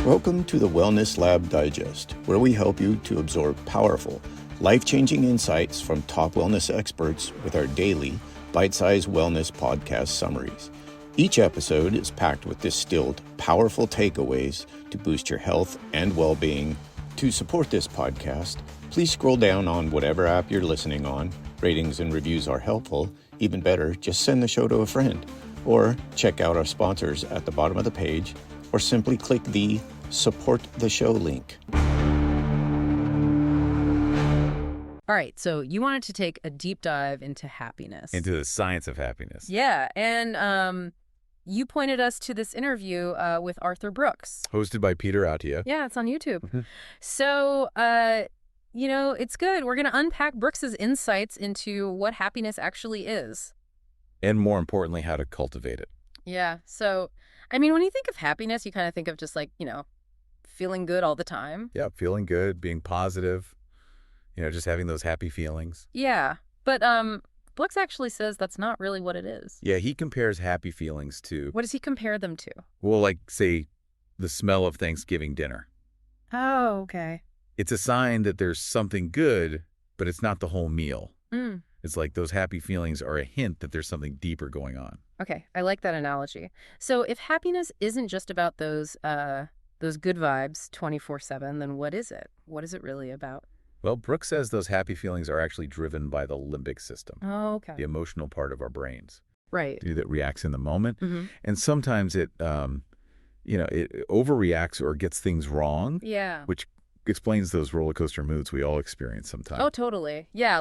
Welcome to the Wellness Lab Digest, where we help you to absorb powerful, life-changing insights from top wellness experts with our daily, bite-sized wellness podcast summaries. Each episode is packed with distilled, powerful takeaways to boost your health and well-being. To support this podcast, please scroll down on whatever app you're listening on. Ratings and reviews are helpful. Even better, just send the show to a friend. Or check out our sponsors at the bottom of the page, or simply click the Support the Show link. All right, so you wanted to take a deep dive into happiness. Into the science of happiness. Yeah, and you pointed us to this interview with Arthur Brooks. Hosted by Peter Attia. Yeah, it's on YouTube. So, it's good. We're going to unpack Brooks's insights into what happiness actually is. And more importantly, how to cultivate it. Yeah, so, when you think of happiness, you kind of think of just feeling good all the time. Yeah, feeling good, being positive, just having those happy feelings. Yeah, but Brooks actually says that's not really what it is. Yeah, he compares happy feelings to... What does he compare them to? Well, say, the smell of Thanksgiving dinner. Oh, okay. It's a sign that there's something good, but it's not the whole meal. Mm. It's like those happy feelings are a hint that there's something deeper going on. Okay, I like that analogy. So if happiness isn't just about those good vibes 24/7, then what is it? What is it really about? Well, Brooks says those happy feelings are actually driven by the limbic system. Oh, okay. The emotional part of our brains. Right. That reacts in the moment. Mm-hmm. And sometimes it overreacts or gets things wrong. Yeah. Which explains those roller coaster moods we all experience sometimes. Oh, totally. Yeah,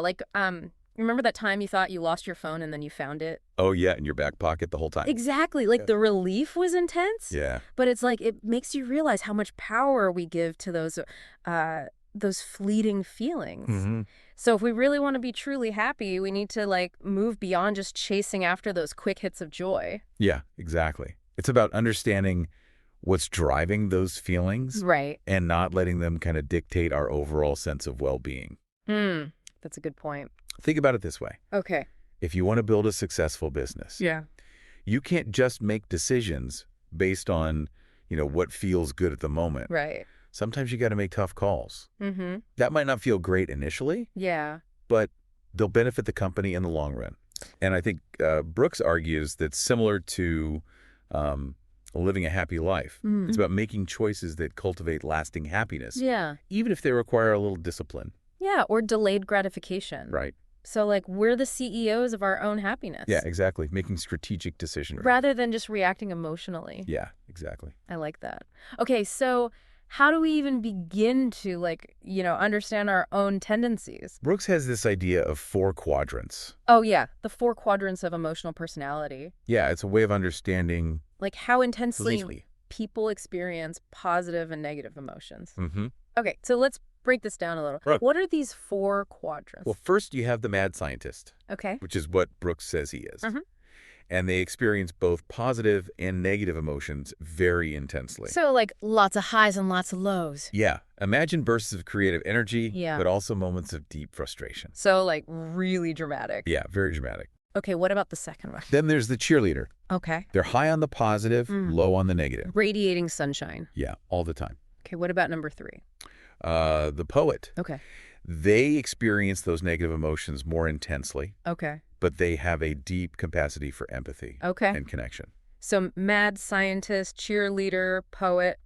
remember that time you thought you lost your phone and then you found it? Oh, yeah, in your back pocket the whole time. Exactly. The relief was intense. Yeah. But it's it makes you realize how much power we give to those fleeting feelings. Mm-hmm. So if we really want to be truly happy, we need to move beyond just chasing after those quick hits of joy. Yeah, exactly. It's about understanding what's driving those feelings. Right. And not letting them kind of dictate our overall sense of well-being. That's a good point. Think about it this way. Okay. If you want to build a successful business, yeah, you can't just make decisions based on, what feels good at the moment. Right. Sometimes you got to make tough calls. Mm-hmm. That might not feel great initially. Yeah. But they'll benefit the company in the long run. And I think Brooks argues that similar to living a happy life, it's about making choices that cultivate lasting happiness. Yeah. Even if they require a little discipline. Yeah, or delayed gratification. Right. So, we're the CEOs of our own happiness. Yeah, exactly. Making strategic decisions. Rather than just reacting emotionally. Yeah, exactly. I like that. Okay, so how do we even begin to, understand our own tendencies? Brooks has this idea of 4 quadrants. Oh, yeah, the 4 quadrants of emotional personality. Yeah, it's a way of understanding... how intensely lately. People experience positive and negative emotions. Mm-hmm. Okay, so let's break this down a little. Right. What are these 4 quadrants? Well, first you have the mad scientist. Okay. Which is what Brooks says he is. Mm-hmm. And they experience both positive and negative emotions very intensely. So, lots of highs and lots of lows. Yeah. Imagine bursts of creative energy, Yeah. but also moments of deep frustration. So, really dramatic. Yeah, very dramatic. Okay, what about the second one? Then there's the cheerleader. Okay. They're high on the positive, low on the negative. Radiating sunshine. Yeah, all the time. Okay, what about number 3? The poet. Okay. They experience those negative emotions more intensely, Okay. but they have a deep capacity for empathy Okay. and connection. So mad scientist, cheerleader, poet.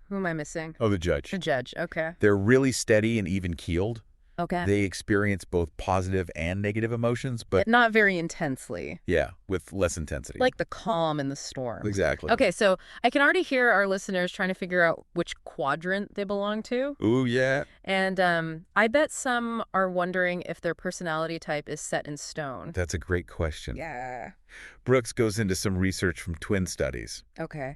Who am I missing? Oh, the judge. The judge. Okay. They're really steady and even-keeled. Okay. They experience both positive and negative emotions, but not very intensely. yeah, with less intensity. Like the calm in the storm. Exactly. Okay, so I can already hear our listeners trying to figure out which quadrant they belong to. Ooh, yeah. And I bet some are wondering if their personality type is set in stone. That's a great question. Yeah. Brooks goes into some research from twin studies. Okay.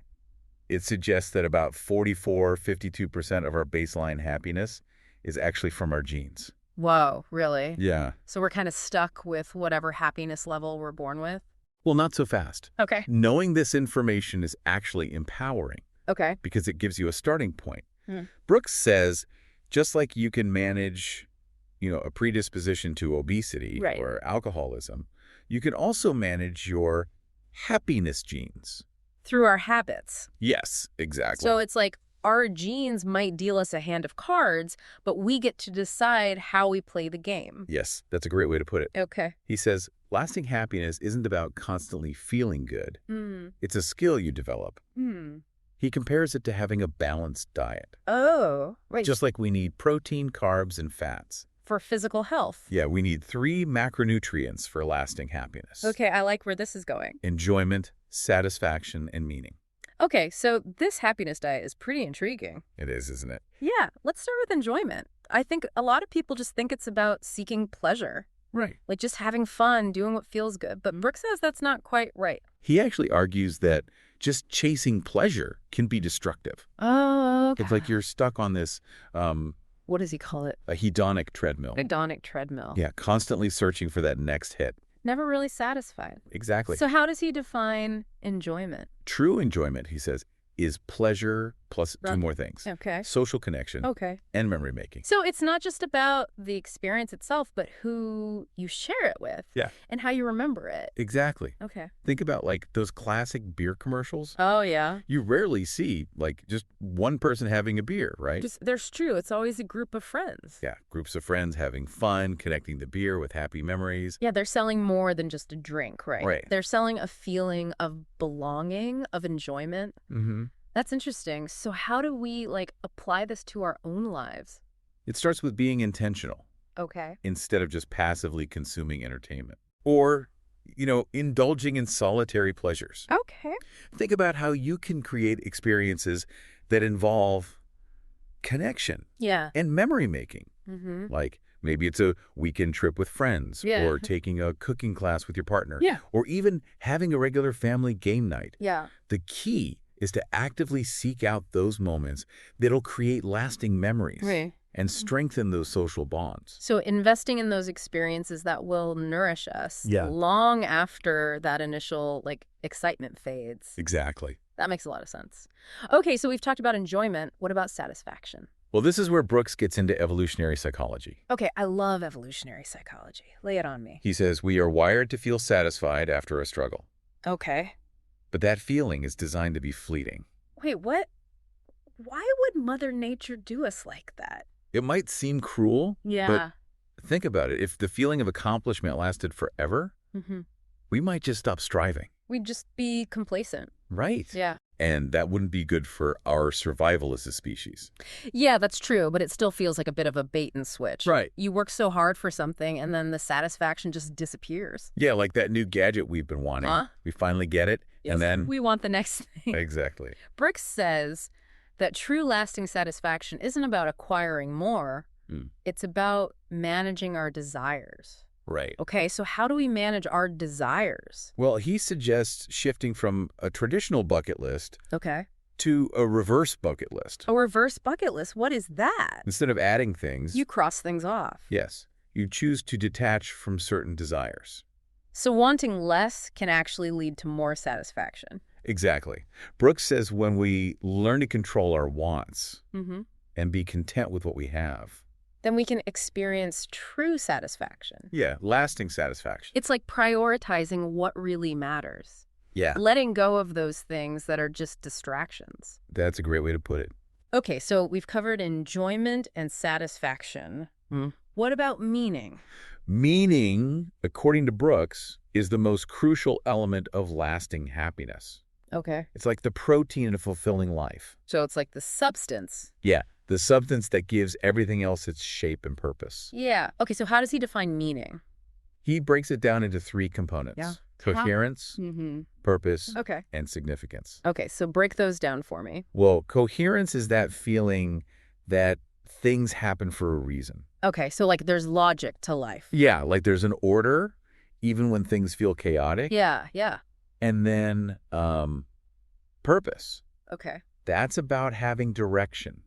It suggests that about 52% of our baseline happiness is actually from our genes. Whoa, really? Yeah. So we're kind of stuck with whatever happiness level we're born with? Well, not so fast. Okay. Knowing this information is actually empowering. Okay. Because it gives you a starting point. Brooks says, just like you can manage, a predisposition to obesity or alcoholism, you can also manage your happiness genes. Through our habits. Yes, exactly. So it's our genes might deal us a hand of cards, but we get to decide how we play the game. Yes, that's a great way to put it. Okay. He says, lasting happiness isn't about constantly feeling good. It's a skill you develop. He compares it to having a balanced diet. Oh, right. Just like we need protein, carbs, and fats. For physical health. Yeah, we need 3 macronutrients for lasting happiness. Okay, I like where this is going. Enjoyment, satisfaction, and meaning. Okay, so this happiness diet is pretty intriguing. It is, isn't it? Yeah, let's start with enjoyment. I think a lot of people just think it's about seeking pleasure. Right. Like just having fun, doing what feels good. But Brooks says that's not quite right. He actually argues that just chasing pleasure can be destructive. Oh, okay. It's like you're stuck on this What does he call it? a hedonic treadmill. Hedonic treadmill. Yeah, constantly searching for that next hit. Never really satisfied. Exactly. So how does he define enjoyment? True enjoyment, he says, is pleasure plus 2 more things. Okay. Social connection Okay. and memory making. So it's not just about the experience itself, but who you share it with. Yeah. And how you remember it. Exactly. Okay. Think about like those classic beer commercials. Oh, yeah. You rarely see like just one person having a beer, right? There's true. It's always a group of friends. Yeah, groups of friends having fun, connecting the beer with happy memories. Yeah, they're selling more than just a drink, right? Right. They're selling a feeling of belonging, of enjoyment. Mm-hmm. That's interesting. So how do we, apply this to our own lives? It starts with being intentional Okay. instead of just passively consuming entertainment. Or, indulging in solitary pleasures. Okay. Think about how you can create experiences that involve connection Yeah. and memory making. Mm-hmm. Like maybe it's a weekend trip with friends, Yeah. or taking a cooking class with your partner, Yeah. or even having a regular family game night. Yeah. The key is to actively seek out those moments that'll create lasting memories Right. and strengthen those social bonds. So investing in those experiences that will nourish us Yeah. long after that initial, excitement fades. Exactly. That makes a lot of sense. Okay, so we've talked about enjoyment. What about satisfaction? Well, this is where Brooks gets into evolutionary psychology. Okay, I love evolutionary psychology. Lay it on me. He says we are wired to feel satisfied after a struggle, Okay. but that feeling is designed to be fleeting. Wait, what? Why would Mother Nature do us like that? It might seem cruel, Yeah. but think about it. If the feeling of accomplishment lasted forever, Mm-hmm. we might just stop striving. We'd just be complacent. Right. Yeah. And that wouldn't be good for our survival as a species. Yeah, that's true, but it still feels like a bit of a bait and switch. Right. You work so hard for something, and then the satisfaction just disappears. Yeah, like that new gadget we've been wanting. Huh? We finally get it, Yes, and then... we want the next thing. Exactly. Brooks says that true lasting satisfaction isn't about acquiring more. It's about managing our desires. Right. Okay, so how do we manage our desires? Well, he suggests shifting from a traditional bucket list Okay. to a reverse bucket list. A reverse bucket list, what is that? Instead of adding things, You cross things off. yes, you choose to detach from certain desires. So wanting less can actually lead to more satisfaction. Exactly. Brooks says when we learn to control our wants Mm-hmm. and be content with what we have, Then we can experience true satisfaction. yeah, lasting satisfaction. It's like prioritizing what really matters. Yeah, Letting go of those things that are just distractions. that's a great way to put it. Okay, so we've covered enjoyment and satisfaction. What about meaning? Meaning, according to Brooks, is the most crucial element of lasting happiness. Okay. It's like the protein in a fulfilling life. So it's like the substance. Yeah, the substance that gives everything else its shape and purpose. Yeah. Okay, so how does he define meaning? He breaks it down into 3 components. Yeah. Coherence, Mm-hmm. purpose, Okay. and significance. Okay, so break those down for me. Well, coherence is that feeling that things happen for a reason. Okay, so there's logic to life. Yeah, like there's an order, even when things feel chaotic. Yeah, yeah. And then purpose. Okay. That's about having direction,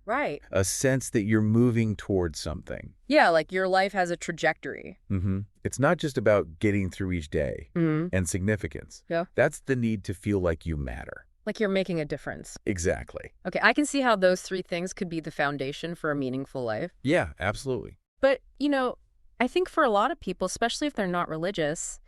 Right. a sense that you're moving towards something. Yeah, like your life has a trajectory. It's not just about getting through each day. Mm-hmm. And significance. Yeah. That's the need to feel like you matter. Like you're making a difference. Exactly. Okay, I can see how those 3 things could be the foundation for a meaningful life. Yeah, absolutely. But, I think for a lot of people, especially if they're not religious,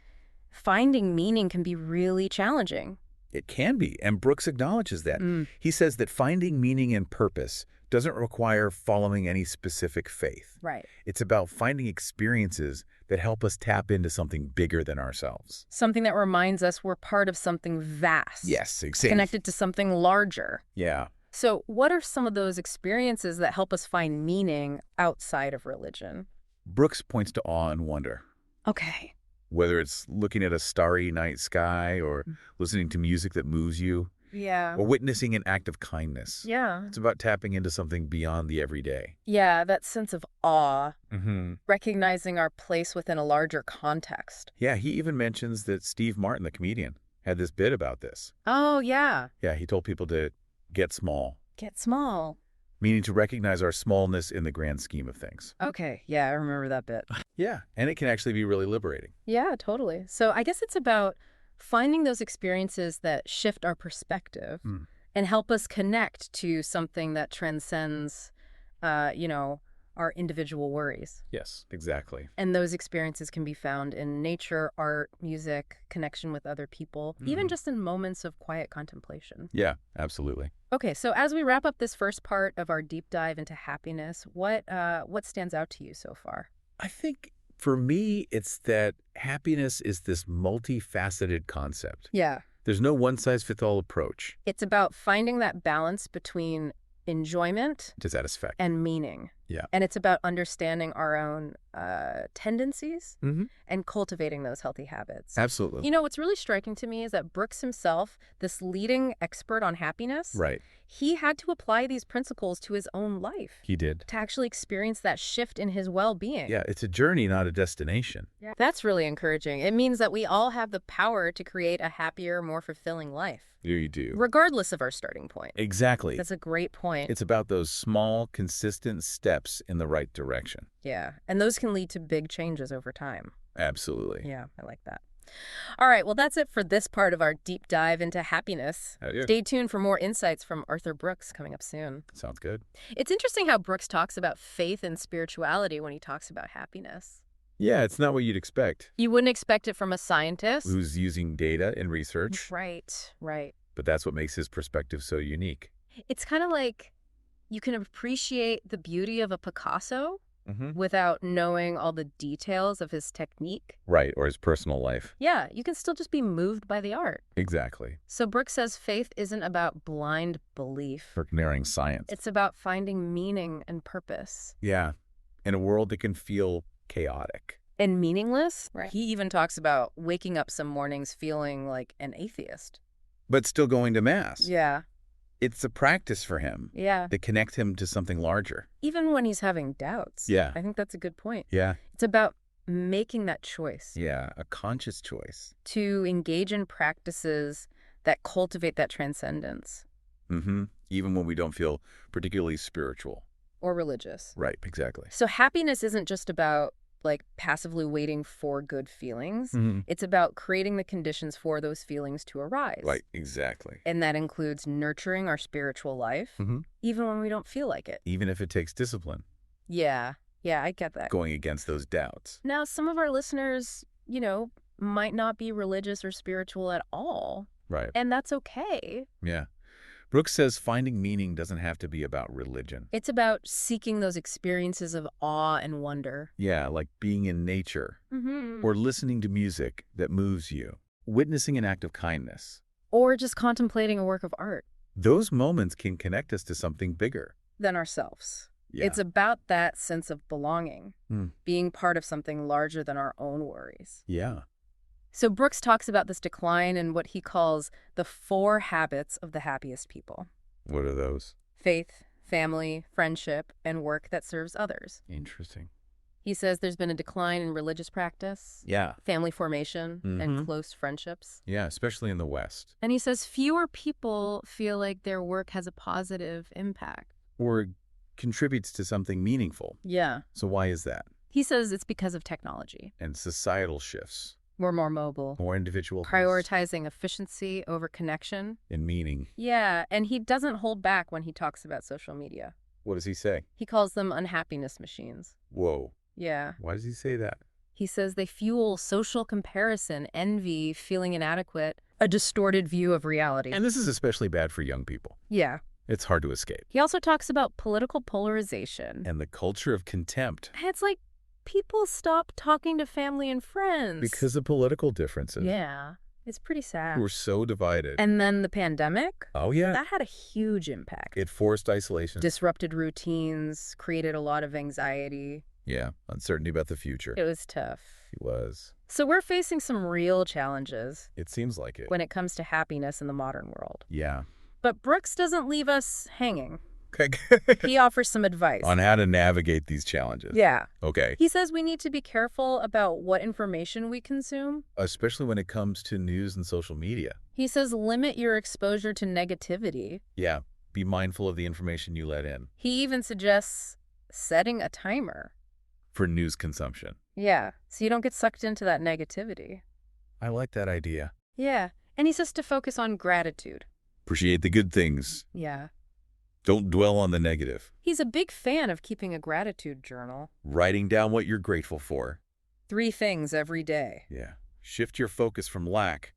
finding meaning can be really challenging. It can be, and Brooks acknowledges that. Mm. He says that finding meaning and purpose doesn't require following any specific faith. Right. It's about finding experiences that help us tap into something bigger than ourselves. Something that reminds us we're part of something vast. Yes, exactly. Connected to something larger. Yeah. So what are some of those experiences that help us find meaning outside of religion? Brooks points to awe and wonder. Okay. Whether it's looking at a starry night sky or listening to music that moves you Yeah. or witnessing an act of kindness. Yeah. It's about tapping into something beyond the everyday. Yeah, that sense of awe, Mm-hmm. recognizing our place within a larger context. Yeah, he even mentions that Steve Martin, the comedian, had this bit about this. Oh, yeah. Yeah, he told people to get small, Get small. meaning to recognize our smallness in the grand scheme of things. Okay. Yeah, I remember that bit. Yeah, and it can actually be really liberating. Yeah, totally. So I guess it's about finding those experiences that shift our perspective and help us connect to something that transcends, our individual worries. Yes, exactly. And those experiences can be found in nature, art, music, connection with other people, even just in moments of quiet contemplation. Yeah, absolutely. Okay, so as we wrap up this first part of our deep dive into happiness, what stands out to you so far? I think for me, it's that happiness is this multifaceted concept. Yeah. There's no one-size-fits-all approach It's about finding that balance between enjoyment to satisfaction. and meaning. Yeah. And it's about understanding our own tendencies Mm-hmm. and cultivating those healthy habits. Absolutely. You know, what's really striking to me is that Brooks himself, this leading expert on happiness, Right. he had to apply these principles to his own life He did. to actually experience that shift in his well-being. Yeah, it's a journey, not a destination. Yeah. That's really encouraging. It means that we all have the power to create a happier, more fulfilling life, You do. regardless of our starting point. Exactly. That's a great point. It's about those small, consistent steps in the right direction. Yeah, and those can lead to big changes over time. Absolutely. Yeah, I like that. All right, well, that's it for this part of our deep dive into happiness. Yeah. Stay tuned for more insights from Arthur Brooks coming up soon. Sounds good. It's interesting how Brooks talks about faith and spirituality when he talks about happiness. Yeah, it's not what you'd expect. You wouldn't expect it from a scientist. Who's using data and research, Right, right. but that's what makes his perspective so unique. It's kind of like you can appreciate the beauty of a Picasso Mm-hmm. without knowing all the details of his technique. Right, or his personal life. Yeah, you can still just be moved by the art. Exactly. So Brooks says faith isn't about blind belief. For ignoring science. It's about finding meaning and purpose. Yeah, in a world that can feel chaotic. And meaningless? Right. He even talks about waking up some mornings feeling like an atheist. But still going to Mass. Yeah, It's a practice for him yeah. that connects him to something larger. Even when he's having doubts. Yeah. I think that's a good point. Yeah. It's about making that choice Yeah, a conscious choice. to engage in practices that cultivate that transcendence Mm-hmm. Even when we don't feel particularly spiritual. or religious. Right, exactly. So happiness isn't just about like passively waiting for good feelings. Mm-hmm. It's about creating the conditions for those feelings to arise. Right, exactly. And that includes nurturing our spiritual life, Mm-hmm. even when we don't feel like it. Even if it takes discipline, Yeah, I get that. going against those doubts. Now, some of our listeners, might not be religious or spiritual at all, Right. and that's okay. Yeah. Brooks says finding meaning doesn't have to be about religion. It's about seeking those experiences of awe and wonder. Yeah, like being in nature Mm-hmm. or listening to music that moves you, witnessing an act of kindness. Or just contemplating a work of art Those moments can connect us to something bigger. than ourselves. Yeah. It's about that sense of belonging, Hmm. being part of something larger than our own worries. Yeah. So Brooks talks about this decline in what he calls the 4 habits of the happiest people: What are those? faith, family, friendship, and work that serves others. Interesting. He says there's been a decline in religious practice, Yeah. family formation, Mhm. and close friendships. Yeah, especially in the West. And he says fewer people feel like their work has a positive impact. Or contributes to something meaningful. Yeah. So why is that? He says it's because of technology. And societal shifts, We're more mobile, more individual, prioritizing efficiency over connection. and meaning. Yeah, and he doesn't hold back when he talks about social media. What does he say? He calls them unhappiness machines. Whoa. Yeah. Why does he say that? He says they fuel social comparison, envy, feeling inadequate, a distorted view of reality. And this is especially bad for young people. Yeah. It's hard to escape. He also talks about political polarization. And the culture of contempt. It's like people stop talking to family and friends. Because of political differences. Yeah. It's pretty sad. We're so divided. And then the pandemic? Oh, yeah. That had a huge impact. It forced isolation. Disrupted routines, created a lot of anxiety. Yeah, uncertainty about the future. It was tough. It was. So we're facing some real challenges It seems like it. when it comes to happiness in the modern world. Yeah. But Brooks doesn't leave us hanging. Okay. He offers some advice. On how to navigate these challenges. Yeah. Okay. He says we need to be careful about what information we consume. Especially when it comes to news and social media. He says limit your exposure to negativity. Yeah. Be mindful of the information you let in. He even suggests setting a timer. For news consumption. Yeah, so you don't get sucked into that negativity. I like that idea. Yeah, and he says to focus on gratitude. Appreciate the good things. Yeah. Don't dwell on the negative. He's a big fan of keeping a gratitude journal. Writing down what you're grateful for. 3 things every day. Yeah. Shift your focus from lack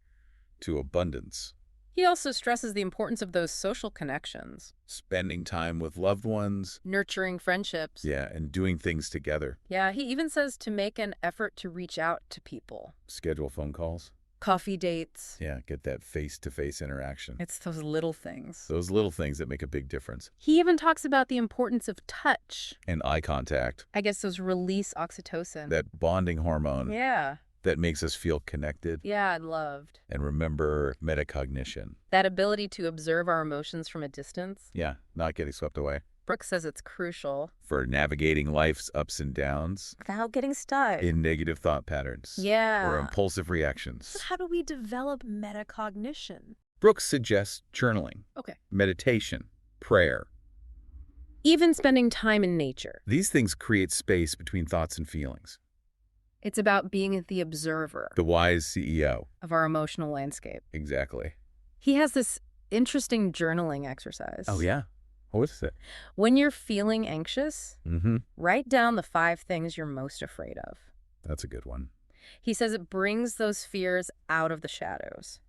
to abundance. He also stresses the importance of those social connections. Spending time with loved ones. Nurturing friendships. Yeah, and doing things together. Yeah, he even says to make an effort to reach out to people. Schedule phone calls. Coffee dates. Yeah, get that face-to-face interaction. It's those little things. Those little things that make a big difference. He even talks about the importance of touch. And eye contact. I guess those release oxytocin. That bonding hormone. Yeah. That makes us feel connected. Yeah, and loved. And remember metacognition. That ability to observe our emotions from a distance. Yeah, not getting swept away. Brooks says it's crucial. For navigating life's ups and downs. Without getting stuck. In negative thought patterns. Yeah. Or impulsive reactions. So how do we develop metacognition? Brooks suggests journaling. Okay. Meditation. Prayer. Even spending time in nature. These things create space between thoughts and feelings. It's about being the observer The wise CEO. of our emotional landscape. Exactly. He has this interesting journaling exercise. Oh, yeah? What is it? When you're feeling anxious, Mm-hmm. write down the 5 things you're most afraid of. That's a good one. He says it brings those fears out of the shadows.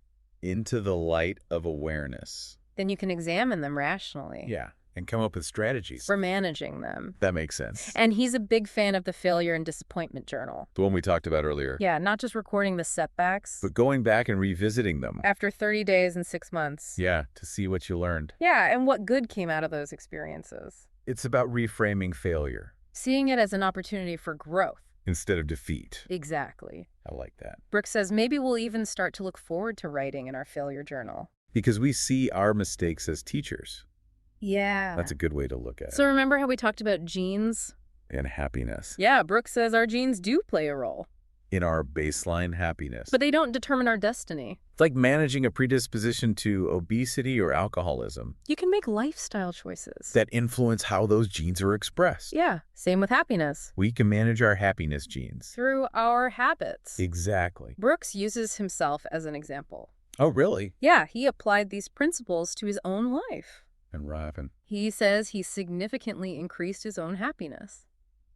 Into the light of awareness. Then you can examine them rationally. Yeah, and come up with strategies. For managing them. That makes sense. And he's a big fan of the failure and disappointment journal. The one we talked about earlier. Yeah, not just recording the setbacks. But going back and revisiting them. After 30 days and 6 months. Yeah, to see what you learned. Yeah, and what good came out of those experiences. It's about reframing failure. Seeing it as an opportunity for growth. Instead of defeat. Exactly. I like that. Brooks says maybe we'll even start to look forward to writing in our failure journal. Because we see our mistakes as teachers. Yeah. That's a good way to look at it. So remember how we talked about genes? And happiness. Yeah, Brooks says our genes do play a role. In our baseline happiness. But they don't determine our destiny. It's like managing a predisposition to obesity or alcoholism. You can make lifestyle choices. That influence how those genes are expressed. Yeah, same with happiness. We can manage our happiness genes. Through our habits. Exactly. Brooks uses himself as an example. Oh, really? Yeah, he applied these principles to his own life. And Robin. He says he significantly increased his own happiness.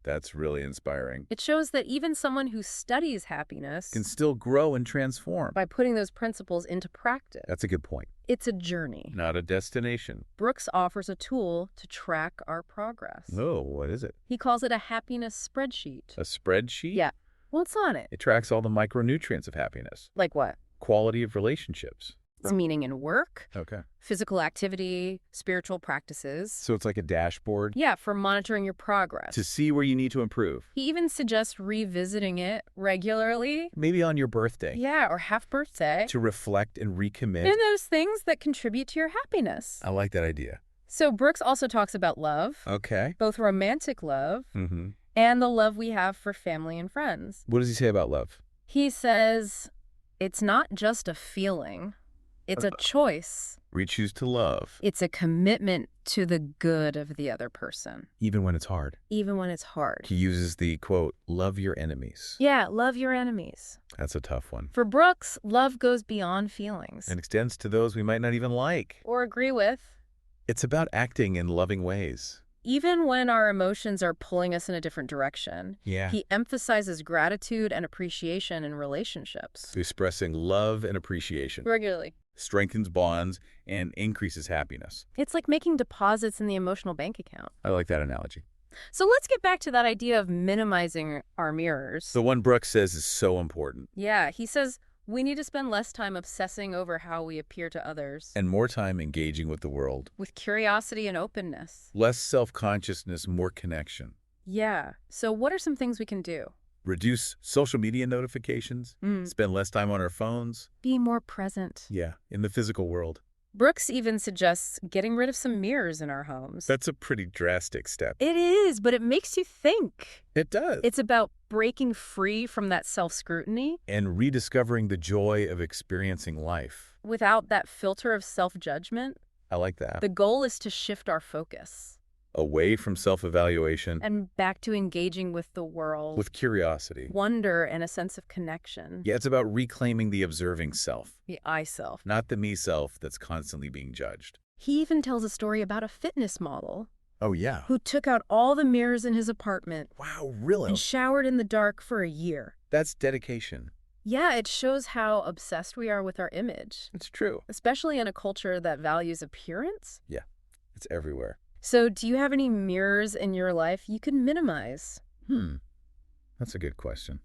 That's really inspiring. It shows that even someone who studies happiness Can still grow and transform. by putting those principles into practice. That's a good point. It's a journey. Not a destination. Brooks offers a tool to track our progress. Oh, what is it? He calls it a happiness spreadsheet. A spreadsheet? Yeah. What's on it? It tracks all the micronutrients of happiness. Like what? Quality of relationships. It's meaning in work, Okay. physical activity, spiritual practices. So it's like a dashboard Yeah, for monitoring your progress. to see where you need to improve. He even suggests revisiting it regularly. Maybe on your birthday. Yeah, or half birthday. To reflect and recommit. And those things that contribute to your happiness. I like that idea. So Brooks also talks about love, Okay. both romantic love Mm-hmm. and the love we have for family and friends. What does he say about love? He says it's not just a feeling, it's a choice. We choose to love. It's a commitment to the good of the other person, Even when it's hard. even when it's hard. He uses the quote, love your enemies. Yeah, love your enemies. That's a tough one. For Brooks, love goes beyond feelings. And extends to those we might not even like. Or agree with. It's about acting in loving ways. even when our emotions are pulling us in a different direction. Yeah. He emphasizes gratitude and appreciation in relationships. Expressing love and appreciation Regularly. strengthens bonds and increases happiness. It's like making deposits in the emotional bank account. I like that analogy. So let's get back to that idea of minimizing our mirrors. The one Brooks says is so important. Yeah, he says we need to spend less time obsessing over how we appear to others. And more time engaging with the world. With curiosity and openness. Less self-consciousness, more connection. Yeah. So what are some things we can do? Reduce social media notifications. Spend less time on our phones. Be more present. Yeah, in the physical world. Brooks even suggests getting rid of some mirrors in our homes. That's a pretty drastic step. It is, but it makes you think. It does. It's about breaking free from that self-scrutiny. And rediscovering the joy of experiencing life. Without that filter of self-judgment. I like that. The goal is to shift our focus. Away from self-evaluation. And back to engaging with the world. With curiosity. Wonder and a sense of connection. Yeah, it's about reclaiming the observing self. The I self. Not the me self that's constantly being judged. He even tells a story about a fitness model. Oh, yeah. Who took out all the mirrors in his apartment. Wow, really? And showered in the dark for a year. That's dedication. Yeah, it shows how obsessed we are with our image. It's true. Especially in a culture that values appearance. Yeah, it's everywhere. So do you have any mirrors in your life you can minimize? That's a good question.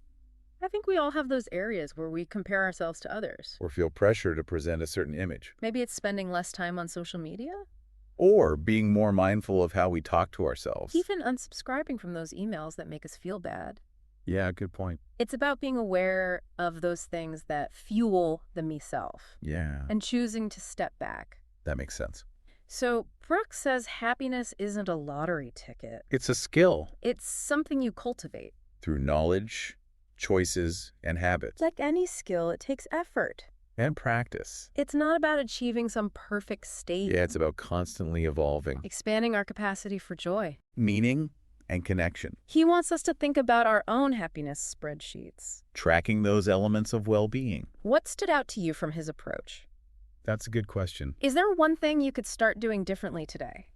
I think we all have those areas where we compare ourselves to others. Or feel pressure to present a certain image. Maybe it's spending less time on social media? Or being more mindful of how we talk to ourselves. Even unsubscribing from those emails that make us feel bad. Yeah, good point. It's about being aware of those things that fuel the me-self. Yeah. And choosing to step back. That makes sense. So Brooks says happiness isn't a lottery ticket. It's a skill. It's something you cultivate. Through knowledge, choices, and habits. Like any skill, it takes effort. And practice. It's not about achieving some perfect state. Yeah, it's about constantly evolving. Expanding our capacity for joy. Meaning and connection. He wants us to think about our own happiness spreadsheets. Tracking those elements of well-being. What stood out to you from his approach? That's a good question. Is there one thing you could start doing differently today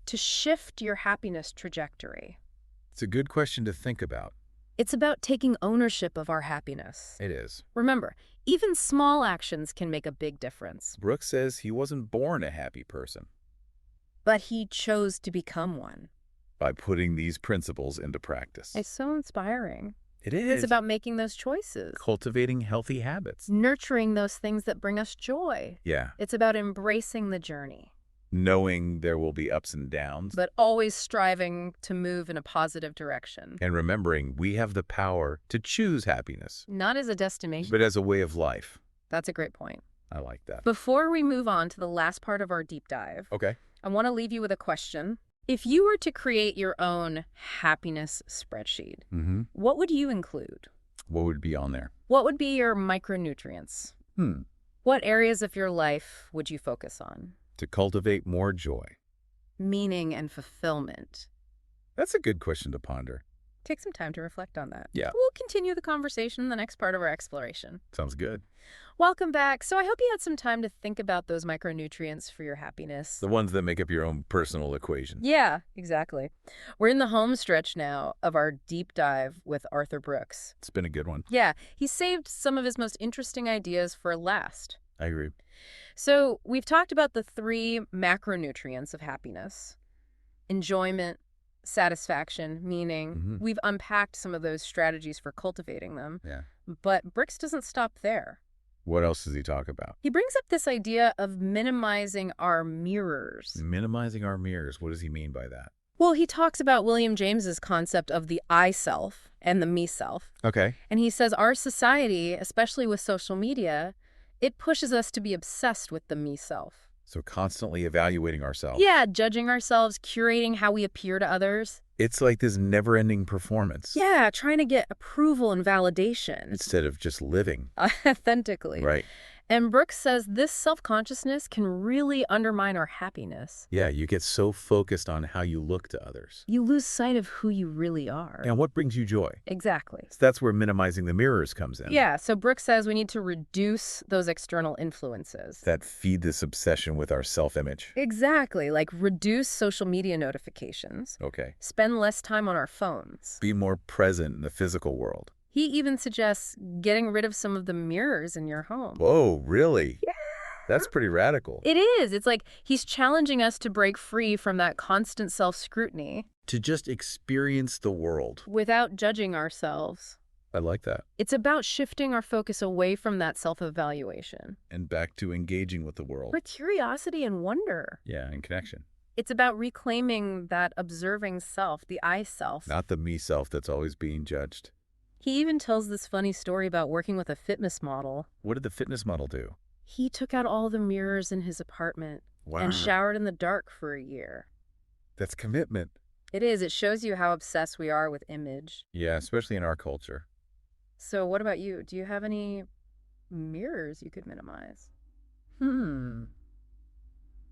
to shift your happiness trajectory? It's a good question to think about. It's about taking ownership of our happiness. It is. Remember, even small actions can make a big difference. Brooks says he wasn't born a happy person. But he chose to become one. By putting these principles into practice. It's so inspiring. It is. It's about making those choices. Cultivating healthy habits. Nurturing those things that bring us joy. Yeah. It's about embracing the journey. Knowing there will be ups and downs. But always striving to move in a positive direction. And remembering we have the power to choose happiness. Not as a destination. But as a way of life. That's a great point. I like that. Before we move on to the last part of our deep dive, Okay. I want to leave you with a question. If you were to create your own happiness spreadsheet, what would you include? What would be on there? What would be your micronutrients? What areas of your life would you focus on? To cultivate more joy. Meaning and fulfillment. That's a good question to ponder. Take some time to reflect on that. Yeah. We'll continue the conversation in the next part of our exploration. Sounds good. Welcome back. So I hope you had some time to think about those micronutrients for your happiness. The ones that make up your own personal equation. Yeah, exactly. We're in the home stretch now of our deep dive with Arthur Brooks. It's been a good one. Yeah, he saved some of his most interesting ideas for last. I agree. So we've talked about the 3 macronutrients of happiness. Enjoyment, satisfaction, meaning. We've unpacked some of those strategies for cultivating them. Yeah. But Brooks doesn't stop there. What else does he talk about? He brings up this idea of minimizing our mirrors. Minimizing our mirrors. What does he mean by that? Well, he talks about William James's concept of the I self and the me self. Okay. And he says our society, especially with social media, it pushes us to be obsessed with the me self. So constantly evaluating ourselves. Yeah, judging ourselves, curating how we appear to others. It's like this never-ending performance. Yeah, trying to get approval and validation. Instead of just living. Authentically. Right. And Brooks says this self-consciousness can really undermine our happiness. Yeah, you get so focused on how you look to others. You lose sight of who you really are. And what brings you joy? Exactly. So that's where minimizing the mirrors comes in. Yeah, so Brooks says we need to reduce those external influences. That feed this obsession with our self-image. Exactly, like reduce social media notifications. Okay. Spend less time on our phones. Be more present in the physical world. He even suggests getting rid of some of the mirrors in your home. Whoa, really? Yeah. That's pretty radical. It is. It's like he's challenging us to break free from that constant self-scrutiny. To just experience the world. Without judging ourselves. I like that. It's about shifting our focus away from that self-evaluation. And back to engaging with the world. For curiosity and wonder. Yeah, and connection. It's about reclaiming that observing self, the I self. Not the me self that's always being judged. He even tells this funny story about working with a fitness model. What did the fitness model do? He took out all the mirrors in his apartment and showered in the dark for a year. That's commitment. It is. It shows you how obsessed we are with image. Yeah, especially in our culture. So what about you? Do you have any mirrors you could minimize?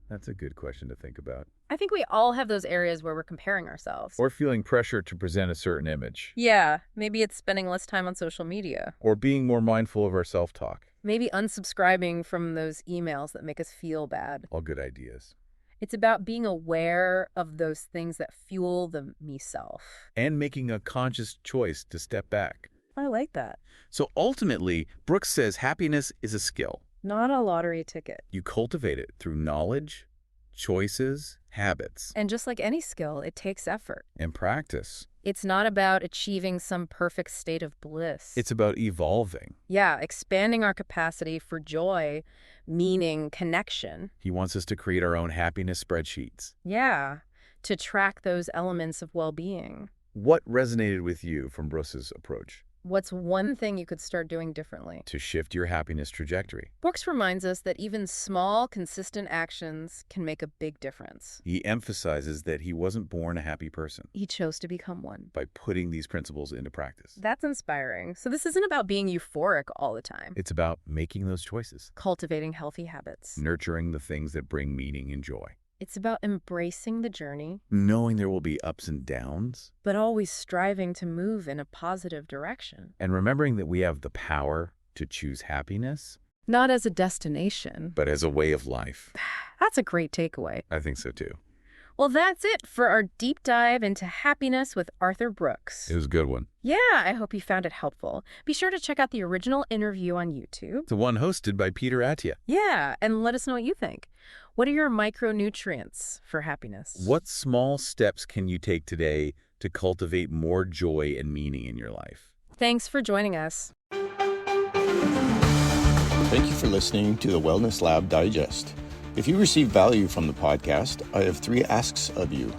That's a good question to think about. I think we all have those areas where we're comparing ourselves. Or feeling pressure to present a certain image. Yeah, maybe it's spending less time on social media. Or being more mindful of our self-talk. Maybe unsubscribing from those emails that make us feel bad. All good ideas. It's about being aware of those things that fuel the me-self. And making a conscious choice to step back. I like that. So ultimately, Brooks says happiness is a skill. Not a lottery ticket. You cultivate it through knowledge, choices, habits. And just like any skill, it takes effort. And practice. It's not about achieving some perfect state of bliss. It's about evolving. Yeah, expanding our capacity for joy, meaning, connection. He wants us to create our own happiness spreadsheets. Yeah, to track those elements of well-being. What resonated with you from Brooks's approach? What's one thing you could start doing differently? To shift your happiness trajectory. Brooks reminds us that even small, consistent actions can make a big difference. He emphasizes that he wasn't born a happy person. He chose to become one. By putting these principles into practice. That's inspiring. So this isn't about being euphoric all the time. It's about making those choices. Cultivating healthy habits. Nurturing the things that bring meaning and joy. It's about embracing the journey. Knowing there will be ups and downs. But always striving to move in a positive direction. And remembering that we have the power to choose happiness. Not as a destination. But as a way of life. That's a great takeaway. I think so too. Well, that's it for our deep dive into happiness with Arthur Brooks. It was a good one. Yeah, I hope you found it helpful. Be sure to check out the original interview on YouTube. The one hosted by Peter Attia. Yeah, and let us know what you think. What are your micronutrients for happiness? What small steps can you take today to cultivate more joy and meaning in your life? Thanks for joining us. Thank you for listening to the Wellness Lab Digest. If you receive value from the podcast, I have 3 asks of you.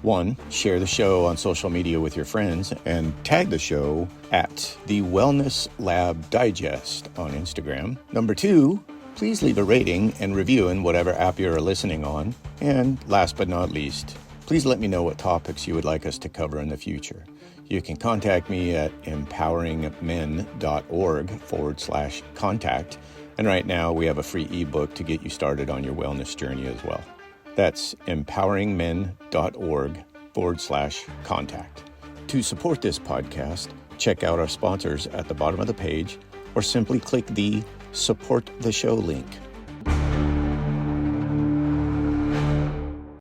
1, share the show on social media with your friends and tag the show at the Wellness Lab Digest on Instagram. Number 2, please leave a rating and review in whatever app you're listening on. And last but not least, please let me know what topics you would like us to cover in the future. You can contact me at empoweringmen.org/contact. And right now we have a free ebook to get you started on your wellness journey as well. That's empoweringmen.org/contact. To support this podcast, check out our sponsors at the bottom of the page or simply click the Support the Show link